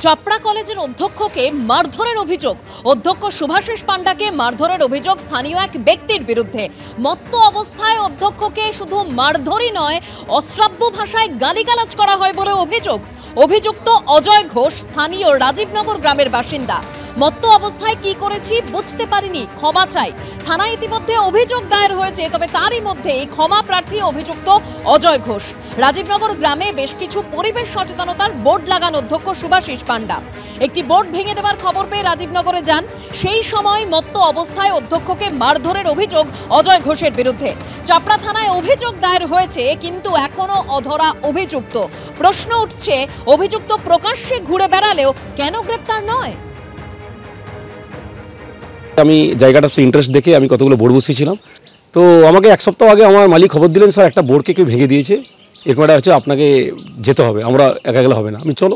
চাপড়া কলেজের অধ্যক্ষকে মারধরের অভিযোগ। অধ্যক্ষ শুভাশিস পাণ্ডাকে মারধরের অভিযোগ স্থানীয় এক ব্যক্তির বিরুদ্ধে। মত্ত অবস্থায় অধ্যক্ষকে শুধু মারধরই নয়, অশ্রাব্য ভাষায় গালিগালাজ করা হয় বলে অভিযোগ। অভিযুক্ত অজয় ঘোষ স্থানীয় রাজীবনগর গ্রামের বাসিন্দা। মত্ত অবস্থায় কি করেছি বুঝতে পারিনি, ক্ষমা চাই। থানায় ইতিমধ্যে অভিযোগ দায়ের হয়েছে, তবে তারই মধ্যে ক্ষমা প্রার্থী অভিযুক্ত অজয় ঘোষ। রাজীবনগর গ্রামে বেশ কিছু পরিবেশ সচেতনতার বোর্ড লাগান অধ্যক্ষ শুভাশিস পাণ্ডা। একটি বোর্ড ভেঙে দেওয়ার খবর পেয়ে রাজীবনগরে যান। সেই সময় মত্ত অবস্থায় অধ্যক্ষকে মারধরের অভিযোগ অজয় ঘোষের বিরুদ্ধে। চাপড়া থানায় অভিযোগ দায়ের হয়েছে, কিন্তু এখনো অধরা অভিযুক্ত। প্রশ্ন উঠছে, অভিযুক্ত প্রকাশ্যে ঘুরে বেড়ালেও কেন গ্রেপ্তার নয়? আমি জায়গাটা ইন্টারেস্ট দেখে আমি কতগুলো বোর্ড বসিয়েছিলাম। তো আমাকে এক সপ্তাহ আগে আমার মালিক খবর দিলেন, স্যার একটা বোর্ডকে কেউ ভেঙে দিয়েছে, এরকম একটা হচ্ছে, আপনাকে যেতে হবে, আমরা একা গেলে হবে না। আমি চলো।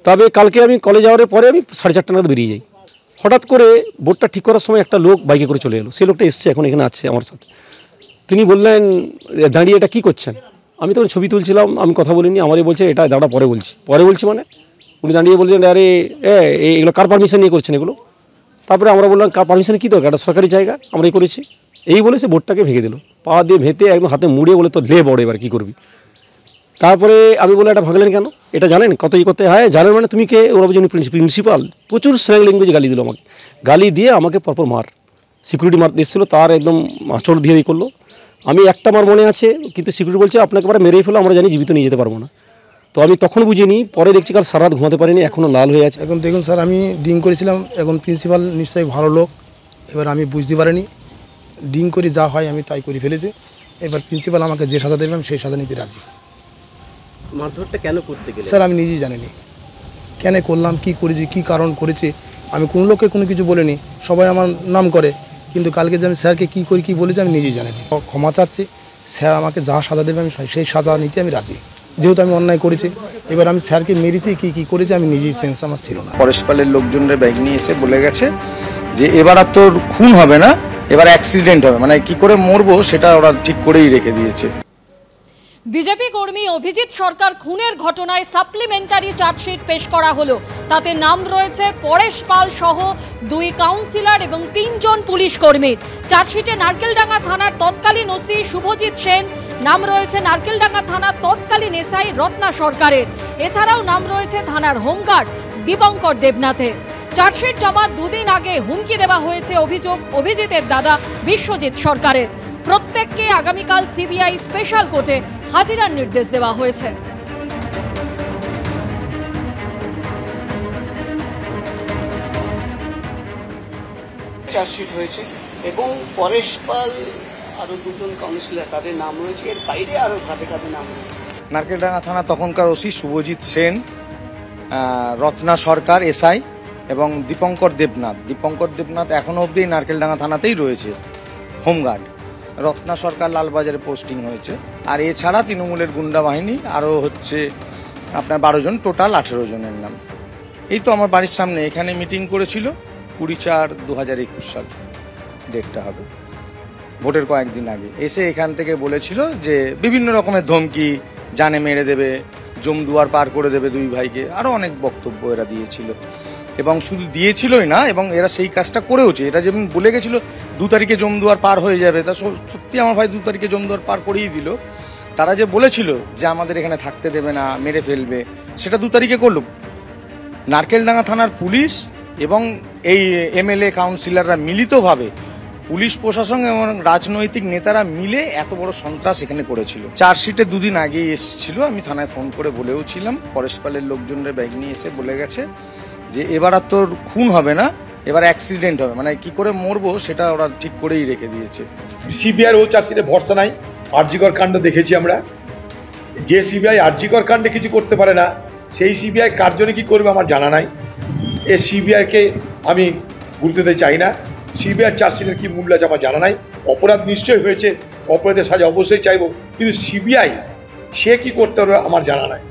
তবে কালকে আমি কলেজ যাওয়ার পরে আমি 4:30 নাগাদ বেরিয়ে যাই। হঠাৎ করে বোর্ডটা ঠিক করার সময় একটা লোক বাইকে করে চলে এলো। সেই লোকটা এসছে, এখন এখানে আছে আমার সাথে। তিনি বললেন, দাঁড়িয়ে এটা কী করছেন? আমি তখন ছবি তুলছিলাম, আমি কথা বলিনি। আমারই বলছে, এটা দাঁড়া পরে বলছি মানে উনি দাঁড়িয়ে বলছেন, আরে এগুলো কার পারমিশন নিয়ে করছেন এগুলো? তারপরে আমরা বললাম, কার পারমিশন কী দরকার, এটা সরকারি জায়গা, আমরাই করেছি। এই বলে সে বোর্ডটাকে ভেঙে দিল, পা দিয়ে ভেতে একদম হাতে মুড়িয়ে বলে, তো লে বড়, এবার কী করবি? তারপরে আমি বললাম, এটা ভাঙলেন কেন? এটা জানেন কত করতে হয়? জানেন মানে তুমি কে? ওরা বলছে প্রিন্সিপাল। প্রচুর স্ল্যাং ল্যাঙ্গুয়েজ গালি দিল আমাকে। গালি দিয়ে আমাকে পরপর মার, সিকিউরিটি মারতে এসেছিলো, তার একদম আঁচড় দিয়ে করলো। আমি একটা আমার মনে আছে, কিন্তু সিকিউরিটি বলছে আপনাকে এবার মেরেই ফেলো, আমরা জানি জীবিত নিয়ে যেতে পারবো না। তো আমি তখন বুঝিনি, পরে দেখছি কাল সারা রাত ঘুমাতে পারিনি, এখনও লাল হয়ে আছে। এখন দেখুন স্যার, আমি ড্রিঙ্ক করেছিলাম। এখন প্রিন্সিপাল নিশ্চয়ই ভালো লোক, এবার আমি বুঝতে পারিনি। ড্রিঙ্ক করে যা হয় আমি তাই করে ফেলেছি। এবার প্রিন্সিপাল আমাকে যে সাজা দেবে আমি সেই সাজা নিতে রাজি। মারধরটা কেন করতে গেলে? স্যার আমি নিজেই জানিনি কেন করলাম, কি করেছি, কি কারণ করেছি। আমি কোনো লোককে কোনো কিছু বলিনি, সবাই আমার নাম করে। কিন্তু কালকে যে আমি স্যারকে কী করি, কী বলেছি আমি নিজেই জানিনি। ক্ষমা চাচ্ছি, স্যার আমাকে যা সাজা দেবে আমি সেই সাজা নিতে আমি রাজি। যেহেতু আমি অন্যায় করেছি, এবার আমি স্যারকে মেরেছি, কী করেছি আমি নিজেই সেন্স আমার ছিল না। ফরেস্টপালের লোকজনের বাইক নিয়ে এসে বলে গেছে যে এবার আর তোর খুন হবে না, এবার অ্যাক্সিডেন্ট হবে, মানে কি করে মরবো সেটা ওরা ঠিক করেই রেখে দিয়েছে। বিজেপি কর্মী অভিজিৎ সরকার খুনের ঘটনায় সাপ্লিমেন্টারি চার্জশিট পেশ করা হলো। তাতে নাম রয়েছে পরেশ পাল সহ 2 কাউন্সিলর এবং 3 জন পুলিশ কর্মীর। চার্জশিটে নারকেলডাঙ্গা থানার তৎকালীন ওসি শুভজিৎ সেন, নাম রয়েছে নারকেলডাঙ্গা থানার তৎকালীন এসআই রত্না সরকারের। এছাড়াও নাম রয়েছে থানার হোমগার্ড দীপঙ্কর দেবনাথের। চার্জশিট জমার 2 দিন আগে হুমকি দেওয়া হয়েছে অভিযোগ অভিজিতের দাদা বিশ্বজিৎ সরকারের। প্রত্যেককে আগামীকাল সিবিআই স্পেশাল কোর্টে হাজিরার নির্দেশ দেওয়া হয়েছে। চার্জশিট হয়েছে এবং পরেশ পাল আরো 2 জন কাউন্সিলর, তাদের নাম রয়েছে। এর বাইরে আরো কাদের নাম রয়েছে? নারকেলডাঙ্গা থানা তখনকার ওসি শুভজিৎ সেন, রত্না সরকার এসআই এবং দীপঙ্কর দেবনাথ এখনও অবধি নারকেলডাঙ্গা থানাতেই রয়েছে হোমগার্ড। রত্না সরকার লালবাজারে পোস্টিং হয়েছে। আর এছাড়া তৃণমূলের গুন্ডা বাহিনী আরও হচ্ছে আপনার 12 জন, টোটাল 18 জনের নাম। এই তো আমার বাড়ির সামনে এখানে মিটিং করেছিল 20/4/2021 সাল, ডেটটা হবে ভোটের কয়েকদিন আগে। এসে এখান থেকে বলেছিল যে বিভিন্ন রকমের ধমকি, জানে মেরে দেবে, জমদুয়ার পার করে দেবে 2 ভাইকে, আরও অনেক বক্তব্য এরা দিয়েছিল। এবং শুধু দিয়েছিলই না, এবং এরা সেই কাজটা করেওছে। এরা যেমন বলে গেছিল 2 তারিখে জমদুয়ার পার হয়ে যাবে, তা সত্যি আমার ভাই 2 তারিখে জমদুয়ার পার করেই দিল। তারা যে বলেছিল যে আমাদের এখানে থাকতে দেবে না, মেরে ফেলবে, সেটা 2 তারিখে করল। নারকেলডাঙ্গা থানার পুলিশ এবং এই এমএলএ কাউন্সিলররা মিলিতভাবে, পুলিশ প্রশাসন এবং রাজনৈতিক নেতারা মিলে এত বড় সন্ত্রাস এখানে করেছিল। চার্জশিটে 2 দিন আগেই এসেছিল, আমি থানায় ফোন করে বলেও ছিলাম। ফরেস্টপালের লোকজনের বাইক নিয়ে এসে বলে গেছে যে এবার আর তোর খুন হবে না, এবার অ্যাক্সিডেন্ট হবে, মানে কি করে মরবো সেটা ওরা ঠিক করেই রেখে দিয়েছে। সিবিআই ও চার্জশিটে ভরসা নাই। আরজিকর কাণ্ড দেখেছি আমরা, যে সিবিআই আরজিকর কাণ্ডে কিছু করতে পারে না, সেই সিবিআই কার জন্য কি করবে আমার জানা নাই। এই সিবিআইকে আমি গুরুত্ব দিতে চাই না। সিবিআই চার্জশিটের কি মূল্য আছে আমার জানা নাই। অপরাধ নিশ্চয়ই হয়েছে, অপরাধের সাজা অবশ্যই চাইবো, কিন্তু সিবিআই সে কি করতে পারবে আমার জানা নাই।